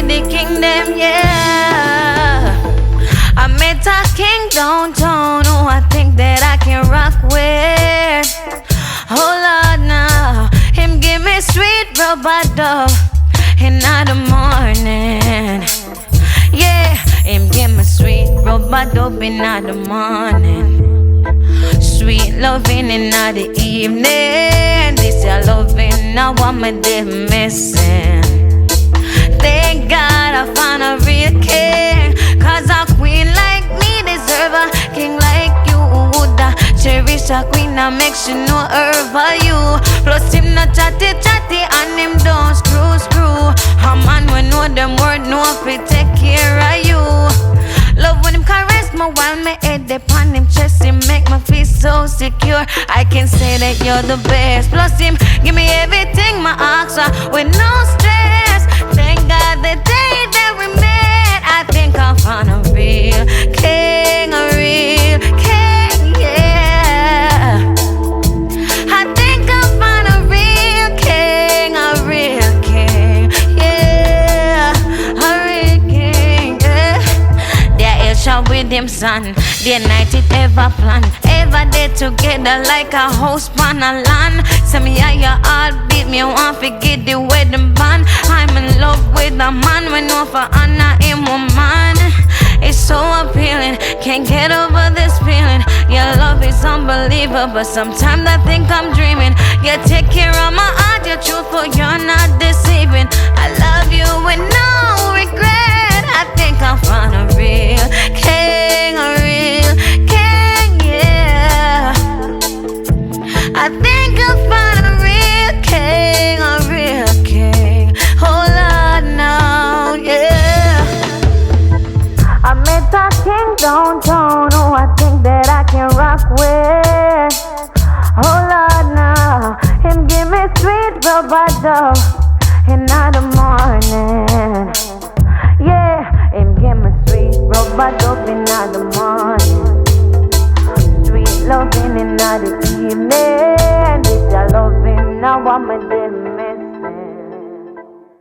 with the kingdom, yeah. I met a king downtown who I think that I can rock with. Oh Lord, now him give me sweet rubber dove in the morning. Yeah, him give me sweet rubber dove in the morning. Sweet loving in the evening. This your loving, now what me they missing. Thank God I found a real king, 'cause a queen like me deserve a king like you. Woulda cherish a queen that makes you know her value. Plus him not chatty and him don't screw. A man we know them word know if he take care of you. Love when him caress me while my head upon him chest. Him make me feel so secure. I can say that you're the best. Plus him give me everything my ask for with no stress. Thank God the day that we met, I think I found a real king, yeah. I think I found a real king, yeah. A real king, yeah. There is shot with him son, day and night it ever plan. Ever day together like a house on a land. Say me how your heartbeat, me want to get the wedding band. I'm in love with a man, we know for honor him woman. It's so appealing, can't get over this feeling. Your love is unbelievable, sometimes I think I'm dreaming. You take care of my heart, you're truthful, you're not deceiving. I love you with no regret. I think I found a real king, yeah. I think I found a real king, oh Lord, now, yeah. I met a king downtown who I think that I can rock with. Oh Lord, now him give me sweet rubber dove in the morning. Yeah, him give me sweet rubber dove in the morning. Sweet loving in the evening. This your loving, now I'm a